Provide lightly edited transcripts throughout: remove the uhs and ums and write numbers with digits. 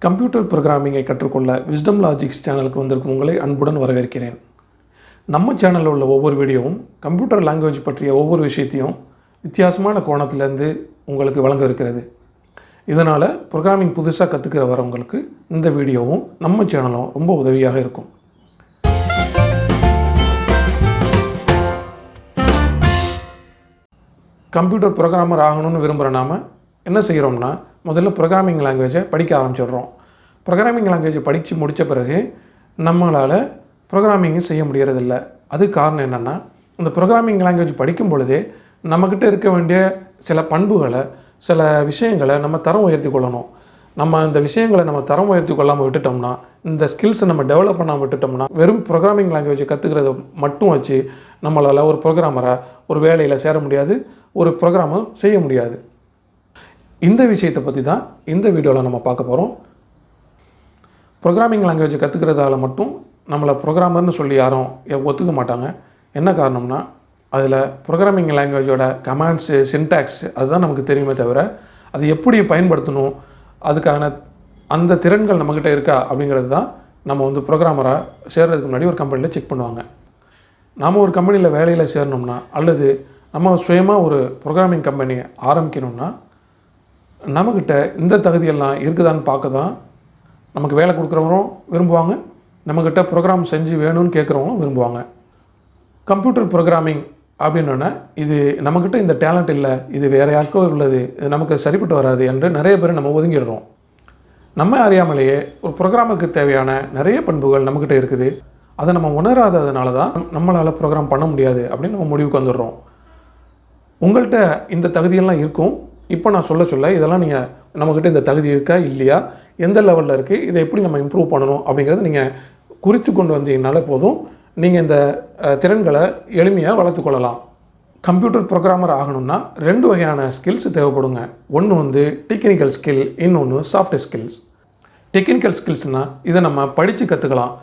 Computer ப்ரோக்ராமிங்கை கற்றுக்கொள்ள wisdom logics சேனலுக்கு வந்திருக்கும் உங்களை அன்புடன் வரவேற்கிறேன். நம்ம சேனலில் உள்ள ஒவ்வொரு வீடியோவும் கம்ப்யூட்டர் லாங்குவேஜ் பற்றிய ஒவ்வொரு விஷயத்தையும் வித்தியாசமான கோணத்திலேருந்து உங்களுக்கு வழங்க இருக்கிறது. இதனால் ப்ரோக்ராமிங் புதுசாக கற்றுக்கிற வரவங்களுக்கு இந்த வீடியோவும் நம்ம சேனலும் ரொம்ப உதவியாக இருக்கும். கம்ப்யூட்டர் ப்ரோக்ராமர் ஆகணும்னு விரும்புகிற நாம் என்ன செய்கிறோம்னா, முதல்ல ப்ரோக்ராமிங் லாங்குவேஜை படிக்க ஆரம்பிச்சிடுறோம். ப்ரோக்ராமிங் லாங்குவேஜை படித்து முடித்த பிறகு நம்மளால் ப்ரோக்ராமிங்கு செய்ய முடியறதில்ல. அது காரணம் என்னென்னா, அந்த ப்ரோக்ராமிங் லாங்குவேஜ் படிக்கும் பொழுதே நம்மக்கிட்ட இருக்க வேண்டிய சில பண்புகளை, சில விஷயங்களை நம்ம தரம் உயர்த்தி கொள்ளணும். நம்ம இந்த விஷயங்களை நம்ம தரம் உயர்த்தி கொள்ளாமல் விட்டுட்டோம்னா, இந்த ஸ்கில்ஸை நம்ம டெவலப் பண்ணாமல் விட்டுட்டோம்னா, வெறும் ப்ரோக்ராமிங் லாங்குவேஜை கற்றுக்கிறத மட்டும் வச்சு நம்மளால் ஒரு ப்ரோக்ராமராக ஒரு வேலையில் சேர முடியாது, ஒரு ப்ரோக்ராமை செய்ய முடியாது. இந்த விஷயத்தை பற்றி தான் இந்த வீடியோவில் நம்ம பார்க்க போகிறோம். ப்ரோக்ராமிங் லாங்குவேஜை கற்றுக்கிறதால மட்டும் நம்மளை ப்ரோக்ராமர்னு சொல்லி யாரும் ஒத்துக்க மாட்டாங்க. என்ன காரணம்னா, அதில் ப்ரோக்ராமிங் லாங்குவேஜோட கமாண்ட்ஸு, சின்டாக்ஸ் அதுதான் நமக்கு தெரியுமே தவிர, அது எப்படி பயன்படுத்தணும், அதுக்கான அந்த திறன்கள் நம்மக்கிட்ட இருக்கா அப்படிங்கிறது தான் நம்ம ப்ரோக்ராமராக சேர்கிறதுக்கு முன்னாடி ஒரு கம்பெனியில் செக் பண்ணுவாங்க. நாம் ஒரு கம்பெனியில் வேலையில் சேரணும்னா, அல்லது நம்ம சுயமாக ஒரு ப்ரோக்ராமிங் கம்பெனி ஆரம்பிக்கணும்னா, நம்மக்கிட்ட இந்த தகுதியெல்லாம் இருக்குதான்னு பார்க்க தான் நமக்கு வேலை கொடுக்குறவரும் விரும்புவாங்க, நம்மக்கிட்ட ப்ரோக்ராம் செஞ்சு வேணும்னு கேட்குறவங்களும் விரும்புவாங்க. கம்ப்யூட்டர் ப்ரோக்ராமிங் அப்படின்னோன்னா, இது நம்மக்கிட்ட இந்த டேலண்ட் இல்லை, இது வேறு யாருக்கோ உள்ளது, இது நமக்கு சரிப்பட்டு வராது என்று நிறைய பேர் நம்ம ஒதுங்கிடுறோம். நம்ம அறியாமலேயே ஒரு ப்ரோக்ராமுக்கு தேவையான நிறைய பண்புகள் நம்மக்கிட்ட இருக்குது. அதை நம்ம உணராததுனால தான் நம்மளால் ப்ரோக்ராம் பண்ண முடியாது அப்படின்னு நம்ம முடிவுக்கு வந்துடுறோம். உங்கள்கிட்ட இந்த தகுதியெல்லாம் இருக்கும். இப்போ நான் சொல்ல இதெல்லாம் நீங்கள் நம்மக்கிட்ட இந்த தகுதி இருக்கா இல்லையா, எந்த லெவலில் இருக்குது, இதை எப்படி நம்ம இம்ப்ரூவ் பண்ணணும் அப்படிங்கிறத நீங்கள் குறித்து கொண்டு வந்தீங்கனாலே போதும். நீங்கள் இந்த திறன்களை எளிமையாக வளர்த்துக்கொள்ளலாம். கம்ப்யூட்டர் ப்ரோக்ராமர் ஆகணும்னா 2 வகையான ஸ்கில்ஸ் தேவைப்படுங்க. ஒன்று டெக்னிக்கல் ஸ்கில், இன்னொன்று சாஃப்ட் ஸ்கில்ஸ். டெக்னிக்கல் ஸ்கில்ஸ்னால் இதை நம்ம படித்து கற்றுக்கலாம்.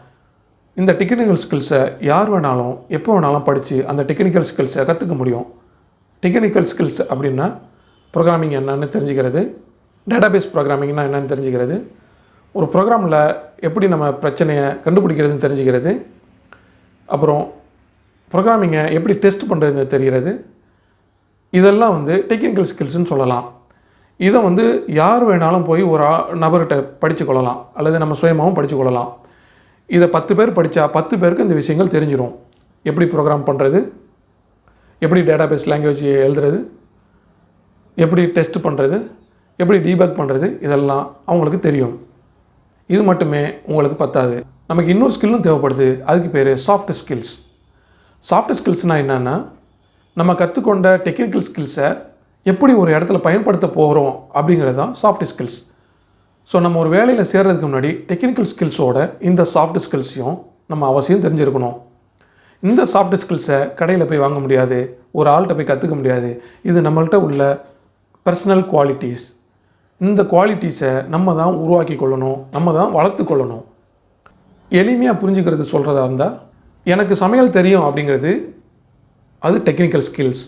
இந்த டெக்னிக்கல் ஸ்கில்ஸை யார் வேணாலும் எப்போ வேணாலும் படித்து அந்த டெக்னிக்கல் ஸ்கில்ஸை கற்றுக்க முடியும். டெக்னிக்கல் ஸ்கில்ஸ் அப்படின்னா ப்ரோக்ராமிங் என்னன்னு தெரிஞ்சுக்கிறது, டேட்டாபேஸ் ப்ரோக்ராமிங்னா என்னென்னு தெரிஞ்சுக்கிறது, ஒரு ப்ரோக்ராமில் எப்படி நம்ம பிரச்சனையை கண்டுபிடிக்கிறதுன்னு தெரிஞ்சுக்கிறது, அப்புறம் ப்ரோக்ராமிங்கை எப்படி டெஸ்ட் பண்ணுறதுன்னு தெரிகிறது. இதெல்லாம் டெக்னிக்கல் ஸ்கில்ஸ்னு சொல்லலாம். இதை யார் வேணாலும் போய் ஒரு நபர்கிட்ட படித்து கொள்ளலாம், அல்லது நம்ம சுயமாகவும் படித்து கொள்ளலாம். இதை 10 பேர் படித்தா 10 பேருக்கு இந்த விஷயங்கள் தெரிஞ்சிடும். எப்படி ப்ரோக்ராம் பண்ணுறது, எப்படி டேட்டாபேஸ் லாங்குவேஜ் எழுதுறது, எப்படி டெஸ்ட் பண்ணுறது, எப்படி டீபக் பண்ணுறது, இதெல்லாம் அவங்களுக்கு தெரியும். இது மட்டுமே உங்களுக்கு பத்தாது, நமக்கு இன்னொரு ஸ்கில்லும் தேவைப்படுது. அதுக்கு பேர் சாஃப்ட் ஸ்கில்ஸ். சாஃப்ட் ஸ்கில்ஸ்னால் என்னென்னா, நம்ம கற்றுக்கொண்ட டெக்னிக்கல் ஸ்கில்ஸை எப்படி ஒரு இடத்துல பயன்படுத்த போகிறோம் அப்படிங்கிறது தான் சாஃப்ட் ஸ்கில்ஸ். ஸோ நம்ம ஒரு வேலையில் சேர்கிறதுக்கு முன்னாடி டெக்னிக்கல் ஸ்கில்ஸோட இந்த சாஃப்ட் ஸ்கில்ஸையும் நம்ம அவசியம் தெரிஞ்சிருக்கணும். இந்த சாஃப்ட் ஸ்கில்ஸை கடையில் போய் வாங்க முடியாது, ஒரு ஆள்கிட்ட போய் கற்றுக்க முடியாது. இது நம்மள்கிட்ட உள்ள பர்சனல் குவாலிட்டிஸ். இந்த குவாலிட்டிஸை நம்ம தான் உருவாக்கி கொள்ளணும், நம்ம தான் வளர்த்து கொள்ளணும். எளிமையாக புரிஞ்சுக்கிறது சொல்கிறதா இருந்தால், எனக்கு சமையல் தெரியும் அப்படிங்கிறது அது டெக்னிக்கல் ஸ்கில்ஸ்.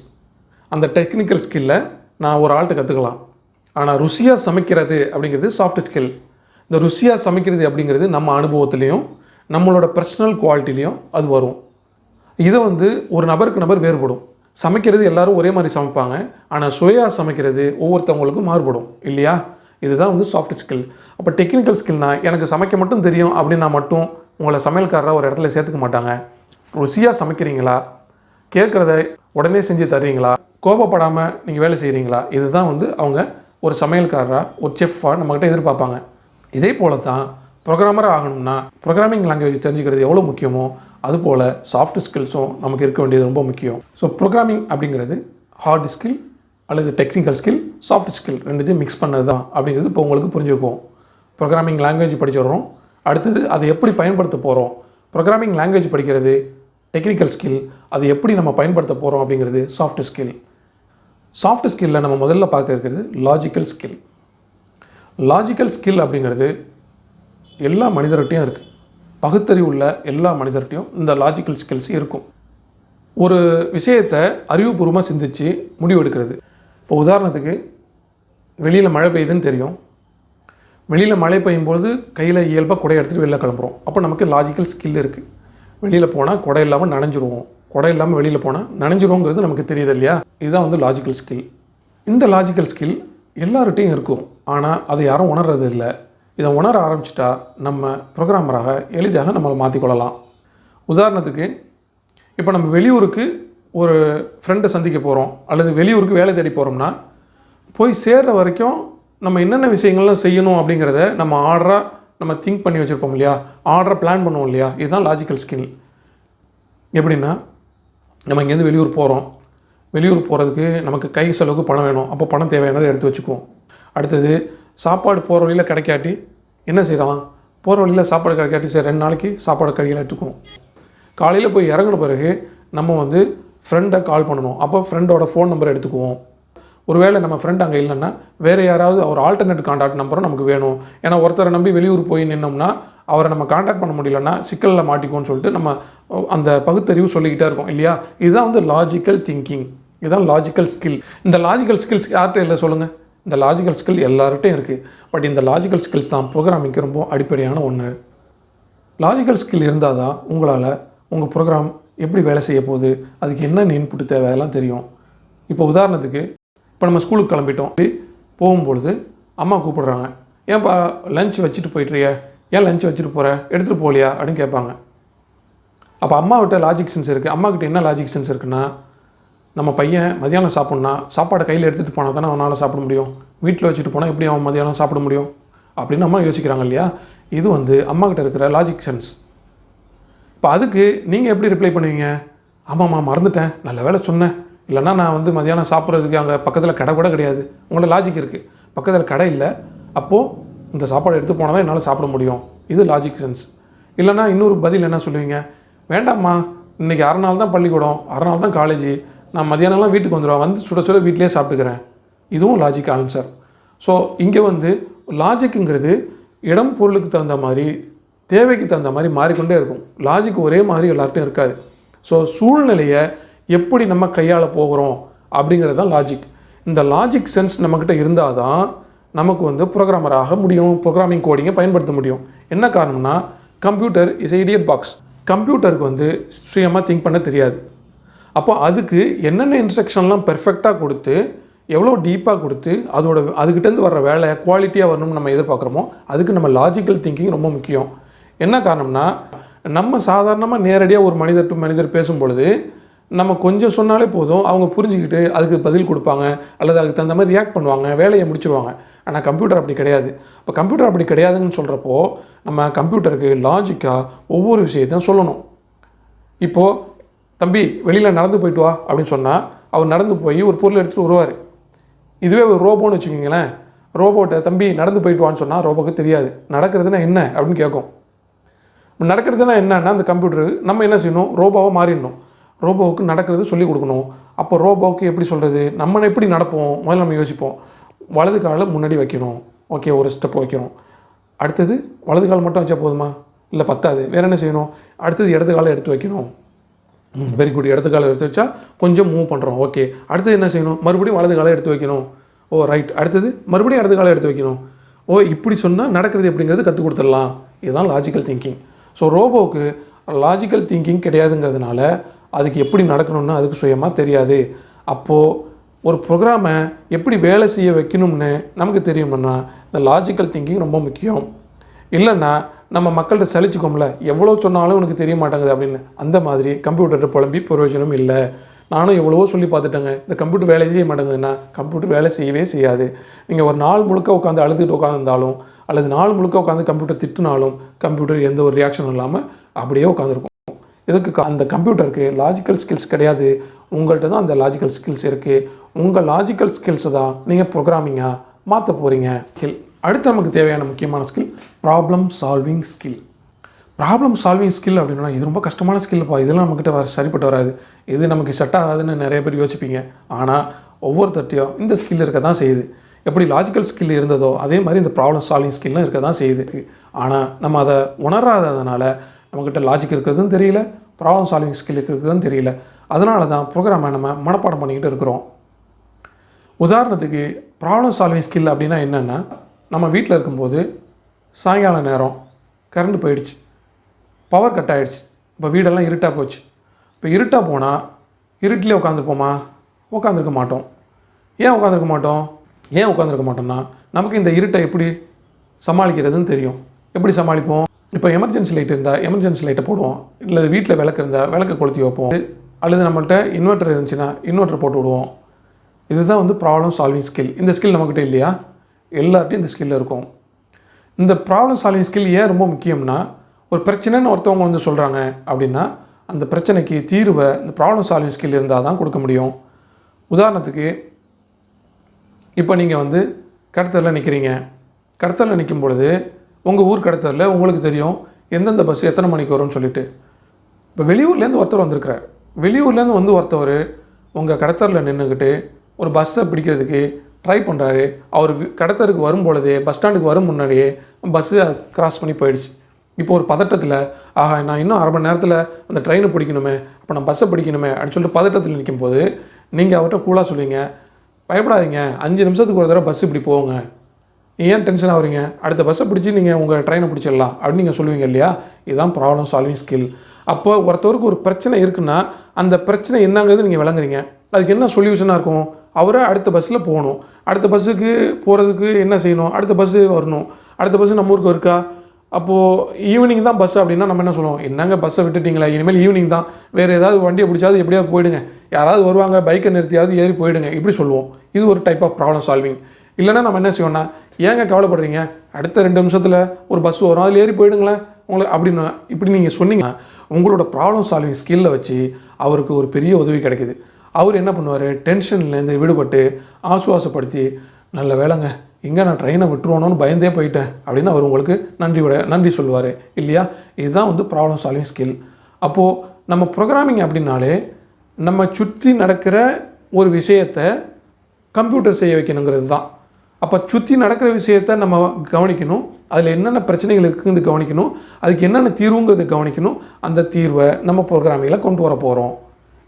அந்த டெக்னிக்கல் ஸ்கில்லை நான் ஒரு ஆள்கிட்ட கற்றுக்கலாம். ஆனால் ருசியாக சமைக்கிறது அப்படிங்கிறது சாஃப்ட் ஸ்கில். இந்த ருசியாக சமைக்கிறது அப்படிங்கிறது நம்ம அனுபவத்துலேயும் நம்மளோட பர்சனல் குவாலிட்டிலையும் அது வரும். இதை ஒரு நபருக்கு நபர் வேறுபடும். சமைக்கிறது எல்லோரும் ஒரே மாதிரி சமைப்பாங்க, ஆனால் சுவையாக சமைக்கிறது ஒவ்வொருத்தவங்களுக்கும் மாறுபடும் இல்லையா? இதுதான் சாஃப்ட் ஸ்கில். அப்போ டெக்னிக்கல் ஸ்கில்னால் எனக்கு சமைக்க மட்டும் தெரியும் அப்படின்னா மட்டும் உங்களை சமையல்காரராக ஒரு இடத்துல சேர்த்துக்க மாட்டாங்க. ருசியாக சமைக்கிறீங்களா, கேட்குறத உடனே செஞ்சு தர்றீங்களா, கோபப்படாமல் நீங்கள் வேலை செய்கிறீங்களா, இதுதான் அவங்க ஒரு சமையல்காரராக, ஒரு செஃப்பாக நம்மக்கிட்ட எதிர்பார்ப்பாங்க. இதே போல தான் ப்ரோக்ராமராக ஆகணும்னா ப்ரோக்ராமிங் லாங்குவேஜ் தெரிஞ்சுக்கிறது எவ்வளோ முக்கியமோ அதுபோல் சாஃப்ட் ஸ்கில்ஸும் நமக்கு இருக்க வேண்டியது ரொம்ப முக்கியம். ஸோ ப்ரோக்ராமிங் அப்படிங்கிறது ஹார்ட் ஸ்கில் அல்லது டெக்னிக்கல் ஸ்கில், சாஃப்ட் ஸ்கில் ரெண்டுத்தையும் மிக்ஸ் பண்ணது தான் அப்படிங்கிறது இப்போ உங்களுக்கு புரிஞ்சுருக்கும். ப்ரோக்ராமிங் லாங்குவேஜ் படிச்சிடுறோம், அடுத்தது அதை எப்படி பயன்படுத்த போகிறோம். ப்ரோக்ராமிங் லாங்குவேஜ் படிக்கிறது டெக்னிக்கல் ஸ்கில், அதை எப்படி நம்ம பயன்படுத்த போகிறோம் அப்படிங்கிறது சாஃப்ட் ஸ்கில். சாஃப்ட் ஸ்கில்லில் நம்ம முதல்ல பார்க்க இருக்கிறது லாஜிக்கல் ஸ்கில். லாஜிக்கல் ஸ்கில் அப்படிங்கிறது எல்லா மனிதர்கிட்டையும் இருக்குது. பகுத்தறிவு உள்ள எல்லா மனிதர்கிட்டையும் இந்த லாஜிக்கல் ஸ்கில்ஸ் இருக்கும். ஒரு விஷயத்தை அறிவுபூர்வமாக சிந்தித்து முடிவெடுக்கிறது. இப்போ உதாரணத்துக்கு வெளியில் மழை பெய்யுதுன்னு தெரியும், வெளியில் மழை பெய்யும்போது கையில் இயல்பாக குடை எடுத்துகிட்டு வெளில கிளம்புறோம். அப்போ நமக்கு லாஜிக்கல் ஸ்கில் இருக்குது. வெளியில் போனால் குடை இல்லாமல் நனைஞ்சிருவோம், குடை இல்லாமல் வெளியில் போனால் நனைஞ்சிருவோங்கிறது நமக்கு தெரியுது இல்லையா? இதுதான் வந்து லாஜிக்கல் ஸ்கில். இந்த லாஜிக்கல் ஸ்கில் எல்லார்கிட்டையும் இருக்கும், ஆனால் அதை யாரும் உணர்றது இல்லை. இதை உணர ஆரம்பிச்சிட்டா நம்ம ப்ரோக்ராமராக எளிதாக நம்மளை மாற்றிக்கொள்ளலாம். உதாரணத்துக்கு இப்போ நம்ம வெளியூருக்கு ஒரு ஃப்ரெண்டை சந்திக்க போகிறோம், அல்லது வெளியூருக்கு வேலை தேடி போகிறோம்னா போய் சேர்கிற வரைக்கும் நம்ம என்னென்ன விஷயங்கள்லாம் செய்யணும் அப்படிங்கிறத நம்ம ஆர்டராக நம்ம திங்க் பண்ணி வச்சுருப்போம் இல்லையா? ஆர்டராக பிளான் பண்ணுவோம் இல்லையா? இதுதான் லாஜிக்கல் ஸ்கில். எப்படின்னா, நம்ம இங்கேருந்து வெளியூர் போகிறோம், வெளியூர் போகிறதுக்கு நமக்கு கை செலவுக்கு பணம் வேணும். அப்போ பணம் தேவையானதை எடுத்து வச்சுக்குவோம். அடுத்தது சாப்பாடு போகிற வழியில் கிடைக்காட்டி என்ன செய்யலாம்? போகிற வழியில் சாப்பாடு கிடைக்காட்டி சரி 2 நாளைக்கு சாப்பாடு கடையில் எடுத்துக்குவோம். காலையில் போய் இறங்கின பிறகு நம்ம வந்து ஃப்ரெண்டை கால் பண்ணணும். அப்போ ஃப்ரெண்டோட ஃபோன் நம்பர் எடுத்துக்குவோம். ஒருவேளை நம்ம ஃப்ரெண்ட் அங்கே இல்லைன்னா வேறு யாராவது ஒரு ஆல்டர்னேட் கான்டாக்ட் நம்பரும் நமக்கு வேணும். ஏன்னா ஒருத்தரை நம்பி வெளியூர் போய் நின்னோம்னா அவரை நம்ம கான்டாக்ட் பண்ண முடியலன்னா சிக்கலில் மாட்டிக்கும்னு சொல்லிட்டு நம்ம அந்த பகுத்தறிவு சொல்லிக்கிட்டே இருக்கோம் இல்லையா? இதுதான் வந்து லாஜிக்கல் திங்கிங், இதுதான் லாஜிக்கல் ஸ்கில். இந்த லாஜிக்கல் ஸ்கில்ஸ் யார்கிட்ட இல்லை சொல்லுங்கள்? இந்த லாஜிக்கல் ஸ்கில் எல்லார்கிட்டையும் இருக்குது. பட் இந்த லாஜிக்கல் ஸ்கில்ஸ் தான் ப்ரோக்ராமிங்க்கு ரொம்ப அடிப்படையான ஒன்று. லாஜிக்கல் ஸ்கில் இருந்தால் தான் உங்களால் உங்கள் ப்ரோக்ராம் எப்படி வேலை செய்ய போகுது, அதுக்கு என்னென்ன இன்புட் தேவை அதெல்லாம் தெரியும். இப்போ உதாரணத்துக்கு இப்போ நம்ம ஸ்கூலுக்கு கிளம்பிட்டோம், போகும்பொழுது அம்மா கூப்பிடுறாங்க, ஏன்ப்பா லஞ்ச் வச்சுட்டு போயிட்டுறிய, ஏன் லஞ்ச் வச்சுட்டு போகிற, எடுத்துகிட்டு போகலையா அப்படின்னு கேட்பாங்க. அப்போ அம்மாவிட்ட லாஜிக் சென்ஸ் இருக்குது. அம்மாக்கிட்ட என்ன லாஜிக் சென்ஸ் இருக்குன்னா, நம்ம பையன் மதியானம் சாப்பிட்ணுன்னா சாப்பாடை கையில் எடுத்துகிட்டு போனால் தானே அவனால் சாப்பிட முடியும், வீட்டில் வச்சுட்டு போனால் எப்படி அவன் மதியானம் சாப்பிட முடியும் அப்படின்னு அம்மா யோசிக்கிறாங்க இல்லையா? இது வந்து அம்மாக்கிட்ட இருக்கிற லாஜிக் சென்ஸ். இப்போ அதுக்கு நீங்கள் எப்படி ரிப்ளை பண்ணுவீங்க? ஆமாம்மா மறந்துட்டேன், நல்ல வேலை சொன்னேன், இல்லைனா நான் வந்து மதியானம் சாப்பிட்றதுக்கு அங்கே பக்கத்தில் கடை கூட கிடையாது. உங்களோட லாஜிக் இருக்குது, பக்கத்தில் கடை இல்லை, அப்போது இந்த சாப்பாடு எடுத்து போனால் தான் என்னால் சாப்பிட முடியும். இது லாஜிக் சென்ஸ். இல்லைனா இன்னொரு பதில் என்ன சொல்லுவீங்க? வேண்டாம்மா, இன்றைக்கி 6 நாள் தான் பள்ளிக்கூடம், 6 நாள் தான் காலேஜ், நான் மதியானம்லாம் வீட்டுக்கு வந்துடுவேன், வந்து சுட சுட வீட்டிலே சாப்பிட்டுக்கிறேன். இதுவும் லாஜிக் ஆன்சர். ஸோ இங்கே வந்து லாஜிக்குங்கிறது இடம் பொருளுக்கு தகுந்த மாதிரி, தேவைக்கு தகுந்த மாதிரி மாறிக்கொண்டே இருக்கும். லாஜிக் ஒரே மாதிரி எல்லார்ட்டையும் இருக்காது. ஸோ சூழ்நிலையை எப்படி நம்ம கையாள போகிறோம் அப்படிங்கிறது தான் லாஜிக். இந்த லாஜிக் சென்ஸ் நம்மக்கிட்ட இருந்தால் தான் நமக்கு வந்து ப்ரோக்ராமராக முடியும், ப்ரோக்ராமிங் கோடிங்கை பயன்படுத்த முடியும். என்ன காரணம்னா, கம்ப்யூட்டர் இஸ் இடியட் பாக்ஸ். கம்ப்யூட்டருக்கு வந்து சுயமாக திங்க் பண்ண தெரியாது. அப்போ அதுக்கு என்னென்ன இன்ஸ்ட்ரக்ஷன்லாம் பெர்ஃபெக்டாக கொடுத்து, எவ்வளோ டீப்பாக கொடுத்து அதுக்கிட்டேருந்து வர்ற வேலை குவாலிட்டியாக வரணும்னு நம்ம எதிர்பார்க்குறோமோ அதுக்கு நம்ம லாஜிக்கல் திங்கிங் ரொம்ப முக்கியம். என்ன காரணம்னா, நம்ம சாதாரணமாக நேரடியாக ஒரு மனிதர் டு மனிதர் பேசும்பொழுது நம்ம கொஞ்சம் சொன்னாலே போதும், அவங்க புரிஞ்சுக்கிட்டு அதுக்கு பதில் கொடுப்பாங்க, அல்லது அதுக்கு தகுந்த மாதிரி ரியாக்ட் பண்ணுவாங்க, வேலையை முடிச்சுடுவாங்க. ஆனால் கம்ப்யூட்டர் அப்படி கிடையாது. இப்போ கம்ப்யூட்டர் அப்படி கிடையாதுன்னு சொல்கிறப்போ நம்ம கம்ப்யூட்டருக்கு லாஜிக்காக ஒவ்வொரு விஷயத்தையும் சொல்லணும். இப்போது தம்பி வெளியில் நடந்து போயிட்டு வா அப்படின்னு சொன்னால் அவர் நடந்து போய் ஒரு பொருள் எடுத்துகிட்டு வருவார். இதுவே ஒரு ரோபோன்னு வச்சுக்கிங்களேன், ரோபோட்டை தம்பி நடந்து போயிட்டு வான்னு சொன்னால் ரோபோக்கு தெரியாது நடக்கிறதுனா என்ன அப்படின்னு கேட்கும். நடக்கிறதுனா என்னன்னா அந்த கம்ப்யூட்டரு நம்ம என்ன செய்யணும், ரோபோவை மாறிடணும், ரோபோவுக்கு நடக்கிறது சொல்லிக் கொடுக்கணும். அப்போ ரோபோவுக்கு எப்படி சொல்கிறது, நம்ம எப்படி நடப்போம் முதல்ல நம்ம யோசிப்போம். வலது காலை முன்னாடி வைக்கணும், ஓகே ஒரு ஸ்டெப் வைக்கிறோம். அடுத்தது வலது கால் மட்டும் வச்சா போதுமா, இல்லை பத்தாது, வேறு என்ன செய்யணும், அடுத்தது இடது காலை எடுத்து வைக்கணும். வெரி குட், இடது காலை எடுத்து வச்சா கொஞ்சம் மூவ் பண்ணுறோம், ஓகே. அடுத்தது என்ன செய்யணும், மறுபடியும் வலது காலை எடுத்து வைக்கணும், ஓ ரைட். அடுத்தது மறுபடியும் இடது காலை எடுத்து வைக்கணும், ஓ இப்படி சொன்னால் நடக்கிறது எப்படிங்கிறது கற்றுக் கொடுத்துடலாம். இதுதான் லாஜிக்கல் திங்கிங். ஸோ ரோபோவுக்கு லாஜிக்கல் திங்கிங் கிடையாதுங்கிறதுனால அதுக்கு எப்படி நடக்கணும்னு அதுக்கு சுயமாக தெரியாது. அப்போது ஒரு ப்ரோக்ராமை எப்படி வேலை செய்ய வைக்கணும்னு நமக்கு தெரியும்னா இந்த லாஜிக்கல் திங்கிங் ரொம்ப முக்கியம். இல்லைன்னா நம்ம மக்கள்கிட்ட சலிச்சுக்கோம்ல, எவ்வளோ சொன்னாலும் உனக்கு தெரிய மாட்டேங்குது அப்படின்னு, அந்த மாதிரி கம்ப்யூட்டர்கிட்ட புலம்பி பிரயோஜனம் இல்லை. நானும் எவ்வளவோ சொல்லி பார்த்துட்டேங்க, இந்த கம்ப்யூட்டர் வேலை செய்ய மாட்டேங்குதுன்னா கம்ப்யூட்டர் வேலை செய்யவே செய்யாது. நீங்கள் ஒரு நாள் முழுக்க உட்காந்து அழுதுகிட்டு உட்காந்துருந்தாலும், அல்லது நாள் முழுக்க உட்காந்து கம்ப்யூட்டர் திட்டினாலும் கம்ப்யூட்டர் எந்த ஒரு ரியாக்ஷனும் இல்லாமல் அப்படியே உட்காந்துருக்கும். இதுக்கு அந்த கம்ப்யூட்டருக்கு லாஜிக்கல் ஸ்கில்ஸ் கிடையாது, உங்கள்கிட்ட தான் அந்த லாஜிக்கல் ஸ்கில்ஸ் இருக்குது. உங்கள் லாஜிக்கல் ஸ்கில்ஸை தான் நீங்கள் ப்ரோக்ராமிங்காக மாற்ற போகிறீங்க. ஸ்கில் அடுத்து நமக்கு தேவையான முக்கியமான skill problem solving skill. Problem solving skill அப்படின்னா இது ரொம்ப கஷ்டமான ஸ்கில்ப்பா, இதெல்லாம் நம்மக்கிட்ட சரிப்பட்டு வராது, இது நமக்கு செட் ஆகாதுன்னு நிறைய பேர் யோசிப்பீங்க. ஆனால் ஒவ்வொருத்தட்டையும் இந்த ஸ்கில் இருக்க தான் செய்யுது. எப்படி லாஜிக்கல் ஸ்கில் இருந்ததோ அதே மாதிரி இந்த ப்ராப்ளம் சால்விங் ஸ்கில்லும் இருக்க தான் செய்யுது. ஆனால் நம்ம அதை உணராததுனால நம்மக்கிட்ட லாஜிக் இருக்கிறதும் தெரியல, ப்ராப்ளம் சால்விங் ஸ்கில் இருக்கிறதும் தெரியல. அதனால தான் ப்ரோக்ராமை நம்ம மனப்பாடம் பண்ணிக்கிட்டு இருக்கிறோம். உதாரணத்துக்கு ப்ராப்ளம் சால்விங் ஸ்கில் அப்படின்னா என்னென்னா, நம்ம வீட்டில் இருக்கும்போது சாயங்கால நேரம் கரண்ட் போயிடுச்சு, பவர் கட் ஆகிடுச்சு. இப்போ வீடெல்லாம் இருட்டாக போச்சு. இப்போ இருட்டாக போனால் இருட்டிலே உட்காந்துருப்போமா? உட்காந்துருக்க மாட்டோம். ஏன் உட்காந்துருக்க மாட்டோம்னா நமக்கு இந்த இருட்டை எப்படி சமாளிக்கிறதுன்னு தெரியும். எப்படி சமாளிப்போம்? இப்போ எமர்ஜென்சி லைட் இருந்தால் எமர்ஜென்சி லைட்டை போடுவோம், இல்லை வீட்டில் விளக்கு இருந்தால் விளக்கை கொளுத்தி வைப்போம், அல்லது நம்மள்கிட்ட இன்வெர்ட்டர் இருந்துச்சுன்னா இன்வெர்ட்டர் போட்டு விடுவோம். இதுதான் வந்து ப்ராப்ளம் சால்விங் ஸ்கில். இந்த ஸ்கில் நம்மக்கிட்ட இல்லையா? எல்லார்ட்டையும் இந்த ஸ்கில் இருக்கும். இந்த ப்ராப்ளம் சால்விங் ஸ்கில் ஏன் ரொம்ப முக்கியம்னா, ஒரு பிரச்சனைன்னு ஒருத்தவங்க வந்து சொல்கிறாங்க அப்படின்னா அந்த பிரச்சனைக்கு தீர்வை இந்த ப்ராப்ளம் சால்விங் ஸ்கில் இருந்தால் தான் கொடுக்க முடியும். உதாரணத்துக்கு இப்போ நீங்கள் வந்து கடத்தலில் நிற்கிறீங்க. கடத்தலில் நிற்கும் பொழுது உங்கள் ஊர் கடத்தலில் உங்களுக்கு தெரியும் எந்தெந்த பஸ் எத்தனை மணிக்கு வரும்னு சொல்லிட்டு. இப்போ வெளியூர்லேருந்து ஒருத்தர் வந்திருக்கிறார். வெளியூர்லேருந்து வந்து ஒருத்தவர் உங்கள் கடத்தலில் நின்றுக்கிட்டு ஒரு பஸ்ஸை பிடிக்கிறதுக்கு ட்ரை பண்ணுறாரு. அவர் கடத்தலுக்கு வரும் பொழுதே பஸ் ஸ்டாண்டுக்கு வரும் முன்னாடியே பஸ்ஸை கிராஸ் பண்ணி போயிடுச்சு. இப்போ ஒரு பதட்டத்தில் நான் இன்னும் அரை மணி நேரத்தில் அந்த ட்ரெயினை பிடிக்கணுமே, அப்போ நான் பஸ்ஸை பிடிக்கணுமே அப்படின்னு சொல்லிட்டு பதட்டத்தில் நிற்கும் போது நீங்கள் அவர்கிட்ட கூலாக சொல்லுவீங்க, பயப்படாதீங்க, 5 நிமிஷத்துக்கு ஒரு தடவை பஸ் இப்படி போங்க, ஏன் டென்ஷன் ஆகுறீங்க, அடுத்த பஸ்ஸை பிடிச்சி நீங்கள் உங்கள் ட்ரெயினை பிடிச்சிடலாம் அப்படின்னு நீங்கள் சொல்லுவீங்க இல்லையா? இதுதான் ப்ராப்ளம் சால்விங் ஸ்கில். அப்போ ஒருத்தவருக்கு ஒரு பிரச்சனை இருக்குன்னா அந்த பிரச்சனை என்னங்கிறது நீங்கள் விளங்குறீங்க. அதுக்கு என்ன சொல்யூஷனாக இருக்கும்? அவரை அடுத்த பஸ்ஸில் போகணும், அடுத்த பஸ்ஸுக்கு போகிறதுக்கு என்ன செய்யணும், அடுத்த பஸ்ஸு வரணும், அடுத்த பஸ்ஸு நம்ம ஊருக்கு இருக்கா, அப்போது ஈவினிங் தான் பஸ் அப்படின்னா நம்ம என்ன சொல்லுவோம், என்னங்க பஸ்ஸை விட்டுட்டிங்களா, இனிமேல் ஈவினிங் தான், வேறு ஏதாவது வண்டியை பிடிச்சாது எப்படியாவது போயிடுங்க, யாராவது வருவாங்க பைக்கை நிறுத்தியாவது ஏறி போயிடுங்க, இப்படி சொல்லுவோம். இது ஒரு டைப் ஆஃப் ப்ராப்ளம் சால்விங். இல்லைனா நம்ம என்ன செய்வோம்னா, ஏங்க கவலைப்படுறீங்க, அடுத்த 2 நிமிஷத்தில் ஒரு பஸ் வரும், அதில் ஏறி போயிடுங்களேன் உங்களுக்கு அப்படின்னு இப்படி நீங்கள் சொன்னீங்க. உங்களோட ப்ராப்ளம் சால்விங் ஸ்கில்லை வச்சு அவருக்கு ஒரு பெரிய உதவி கிடைக்குது. அவர் என்ன பண்ணுவார், டென்ஷன்லேருந்து விடுபட்டு ஆசுவாசப்படுத்தி, நல்ல வேலைங்க இங்கே நான் ட்ரெயினை விட்டுருவோன்னு பயந்தே போயிட்டேன் அப்படின்னு அவர் உங்களுக்கு நன்றி சொல்லுவார் இல்லையா? இதுதான் வந்து ப்ராப்ளம் சால்விங் ஸ்கில். அப்போது நம்ம ப்ரோக்ராமிங் அப்படின்னாலே நம்ம சுற்றி நடக்கிற ஒரு விஷயத்தை கம்ப்யூட்டர் செய்ய வைக்கணுங்கிறது தான். அப்போ சுற்றி நடக்கிற விஷயத்தை நம்ம கவனிக்கணும், அதில் என்னென்ன பிரச்சனைகள் இருக்குங்கிறது கவனிக்கணும், அதுக்கு என்னென்ன தீர்வுங்கிறது கவனிக்கணும், அந்த தீர்வை நம்ம ப்ரோக்ராமிங்கில் கொண்டு வர போகிறோம்.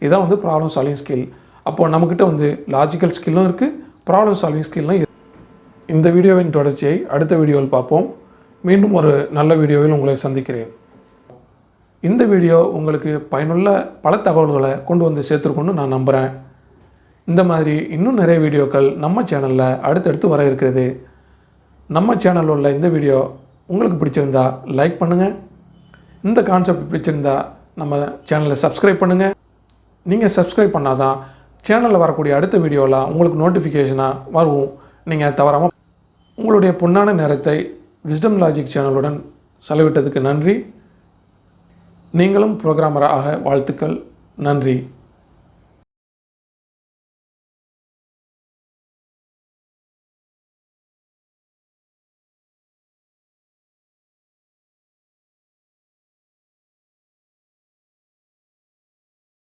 இதுதான் வந்து ப்ராப்ளம் சால்விங் ஸ்கில். அப்போது நம்மக்கிட்ட வந்து லாஜிக்கல் ஸ்கில்லும் இருக்குது, ப்ராப்ளம் சால்விங் ஸ்கில்லும். இந்த வீடியோவின் தொடர்ச்சியை அடுத்த வீடியோவில் பார்ப்போம். மீண்டும் ஒரு நல்ல வீடியோவில் உங்களை சந்திக்கிறேன். இந்த வீடியோ உங்களுக்கு பயனுள்ள பல தகவல்களை கொண்டு வந்து சேர்த்துருக்கோன்னு நான் நம்புகிறேன். இந்த மாதிரி இன்னும் நிறைய வீடியோக்கள் நம்ம சேனலில் அடுத்தடுத்து வர இருக்கிறது. நம்ம சேனலில் உள்ள இந்த வீடியோ உங்களுக்கு பிடிச்சிருந்தா லைக் பண்ணுங்கள். இந்த கான்செப்ட் பிடிச்சிருந்தா நம்ம சேனலை சப்ஸ்கிரைப் பண்ணுங்கள். நீங்கள் சப்ஸ்கிரைப் பண்ணால் தான் சேனலில் வரக்கூடிய அடுத்த வீடியோலாம் உங்களுக்கு நோட்டிஃபிகேஷனாக வரும். நீங்கள் தவறாமல் உங்களுடைய பொன்னான நேரத்தை விஸ்டம் லாஜிக் சேனலுடன் செலவிட்டதுக்கு நன்றி. நீங்களும் புரோகிராமராக வாழ்த்துக்கள். நன்றி.